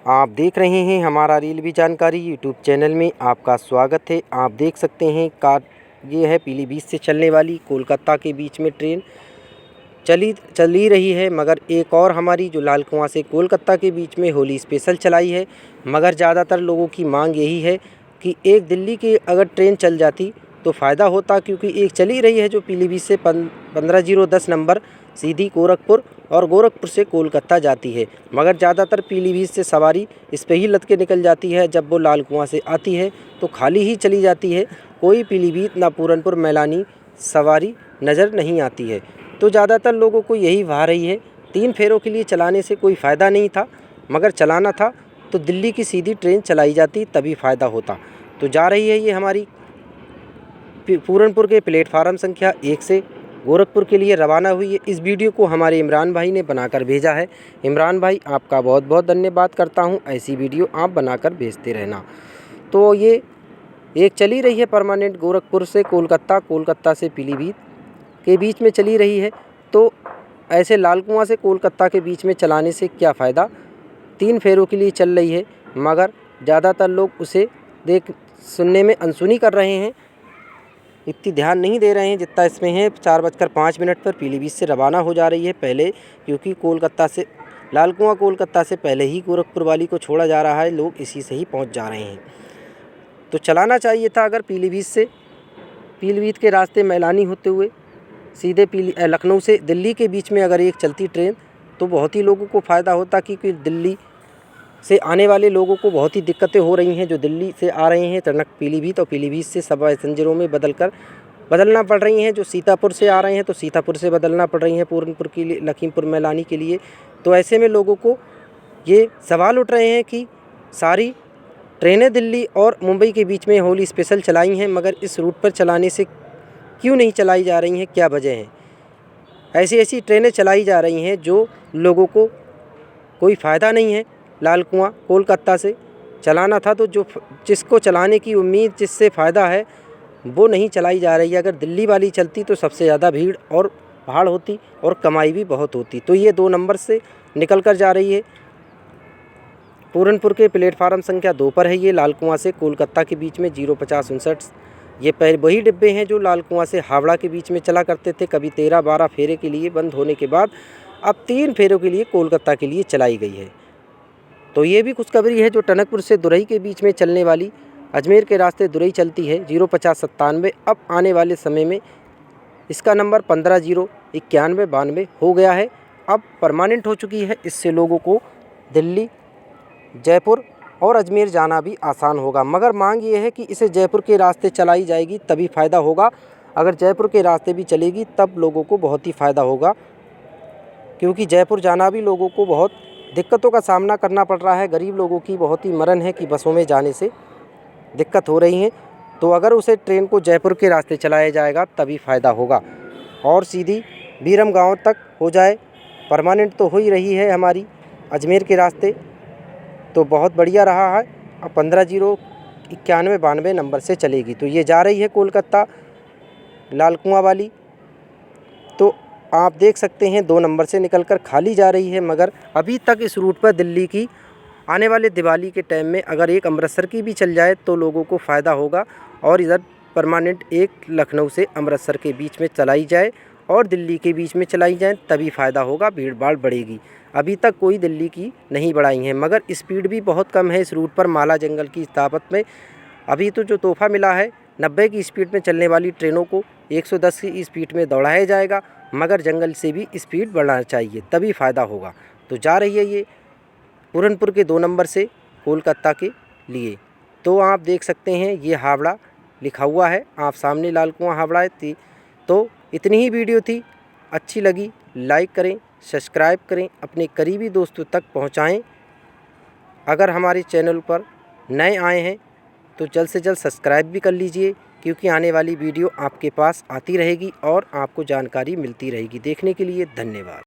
आप देख रहे हैं हमारा रेलवे जानकारी यूट्यूब चैनल में आपका स्वागत है। आप देख सकते हैं ये है पीलीभीत से चलने वाली कोलकाता के बीच में ट्रेन चली रही है। मगर एक और हमारी जो लाल कुआं से कोलकाता के बीच में होली स्पेशल चलाई है। मगर ज़्यादातर लोगों की मांग यही है कि एक दिल्ली की अगर ट्रेन चल जाती तो फ़ायदा होता, क्योंकि एक चली रही है जो पीलीभीत से 15010 नंबर सीधी गोरखपुर और गोरखपुर से कोलकाता जाती है। मगर ज़्यादातर पीलीभीत से सवारी इस पे ही लद के निकल जाती है। जब वो लाल कुआं से आती है तो खाली ही चली जाती है, कोई पीलीभीत ना पूरनपुर मैलानी सवारी नज़र नहीं आती है। तो ज़्यादातर लोगों को यही भा रही है। 3 फेरों के लिए चलाने से कोई फ़ायदा नहीं था, मगर चलाना था तो दिल्ली की सीधी ट्रेन चलाई जाती तभी फ़ायदा होता। तो जा रही है ये हमारी पूरनपुर के प्लेटफार्म संख्या 1 से गोरखपुर के लिए रवाना हुई है। इस वीडियो को हमारे इमरान भाई ने बनाकर भेजा है। इमरान भाई, आपका बहुत बहुत धन्यवाद करता हूं। ऐसी वीडियो आप बनाकर भेजते रहना। तो ये एक चली रही है परमानेंट गोरखपुर से कोलकाता, कोलकाता से पीलीभीत के बीच में चली रही है। तो ऐसे लाल कुआं से कोलकाता के बीच में चलाने से क्या फ़ायदा, 3 फेरों के लिए चल रही है, मगर ज़्यादातर लोग उसे सुनने में अनसुनी कर रहे हैं, इतनी ध्यान नहीं दे रहे हैं जितना इसमें है। 4:05 पर पीलीभीत से रवाना हो जा रही है पहले, क्योंकि कोलकाता से लाल कुआं कोलकाता से पहले ही गोरखपुर वाली को छोड़ा जा रहा है। लोग इसी से ही पहुंच जा रहे हैं। तो चलाना चाहिए था अगर पीलीभीत के रास्ते मैलानी होते हुए सीधे लखनऊ से दिल्ली के बीच में अगर एक चलती ट्रेन तो बहुत ही लोगों को फ़ायदा होता, क्योंकि दिल्ली से आने वाले लोगों को बहुत ही दिक्कतें हो रही हैं। जो दिल्ली से आ रहे हैं टनक पीलीभीत और पीलीभीत से सब पैसेंजरों में बदलना पड़ रही हैं। जो सीतापुर से आ रहे हैं तो सीतापुर से बदलना पड़ रही हैं पूरनपुर के लिए, लखीमपुर मैलानी के लिए। तो ऐसे में लोगों को ये सवाल उठ रहे हैं कि सारी ट्रेनें दिल्ली और मुंबई के बीच में होली स्पेशल चलाई हैं, मगर इस रूट पर चलाने से क्यों नहीं चलाई जा रही हैं, क्या वजह है। ऐसी ट्रेनें चलाई जा रही हैं जो लोगों को कोई फ़ायदा नहीं है। लाल कुआं कोलकाता से चलाना था तो जिसको चलाने की उम्मीद, जिससे फ़ायदा है, वो नहीं चलाई जा रही है। अगर दिल्ली वाली चलती तो सबसे ज़्यादा भीड़ और भाड़ होती और कमाई भी बहुत होती। तो ये 2 नंबर से निकल कर जा रही है। पूरनपुर के प्लेटफार्म संख्या 2 पर है ये लाल कुआं से कोलकाता के बीच में 05059। ये पहले वही डिब्बे हैं जो लाल कुआं से हावड़ा के बीच में चला करते थे। कभी 13-12 फेरे के लिए बंद होने के बाद अब 3 फेरों के लिए कोलकाता के लिए चलाई गई है। तो ये भी खुशखबरी है। जो टनकपुर से दुरई के बीच में चलने वाली अजमेर के रास्ते दुरई चलती है 05097, अब आने वाले समय में इसका नंबर 15-09192 हो गया है, अब परमानेंट हो चुकी है। इससे लोगों को दिल्ली, जयपुर और अजमेर जाना भी आसान होगा। मगर मांग ये है कि इसे जयपुर के रास्ते चलाई जाएगी तभी फ़ायदा होगा। अगर जयपुर के रास्ते भी चलेगी तब लोगों को बहुत ही फ़ायदा होगा, क्योंकि जयपुर जाना भी लोगों को बहुत दिक्कतों का सामना करना पड़ रहा है। गरीब लोगों की बहुत ही मरण है कि बसों में जाने से दिक्कत हो रही है। तो अगर उसे ट्रेन को जयपुर के रास्ते चलाया जाएगा तभी फ़ायदा होगा और सीधी बीरम गाँव तक हो जाए। परमानेंट तो हो ही रही है हमारी अजमेर के रास्ते, तो बहुत बढ़िया रहा है। अब 15-09192 नंबर से चलेगी। तो ये जा रही है कोलकाता लाल कुआं वाली। तो आप देख सकते हैं 2 नंबर से निकलकर खाली जा रही है। मगर अभी तक इस रूट पर दिल्ली की आने वाले दिवाली के टाइम में अगर एक अमृतसर की भी चल जाए तो लोगों को फ़ायदा होगा, और इधर परमानेंट एक लखनऊ से अमृतसर के बीच में चलाई जाए और दिल्ली के बीच में चलाई जाए तभी फ़ायदा होगा, भीड़ भाड़ बढ़ेगी। अभी तक कोई दिल्ली की नहीं बढ़ाई है, मगर स्पीड भी बहुत कम है इस रूट पर। माला जंगल की ताकत में अभी तो जो तोहफ़ा मिला है 90 की स्पीड में चलने वाली ट्रेनों को 110 की स्पीड में दौड़ाया जाएगा, मगर जंगल से भी स्पीड बढ़ाना चाहिए तभी फ़ायदा होगा। तो जा रही है ये पूरनपुर के 2 नंबर से कोलकाता के लिए। तो आप देख सकते हैं ये हावड़ा लिखा हुआ है, आप सामने लाल कुआं हावड़ा थी। तो इतनी ही वीडियो थी, अच्छी लगी लाइक करें, सब्सक्राइब करें, अपने करीबी दोस्तों तक पहुंचाएं। अगर हमारे चैनल पर नए आए हैं तो जल्द से जल्द सब्सक्राइब भी कर लीजिए, क्योंकि आने वाली वीडियो आपके पास आती रहेगी और आपको जानकारी मिलती रहेगी। देखने के लिए धन्यवाद।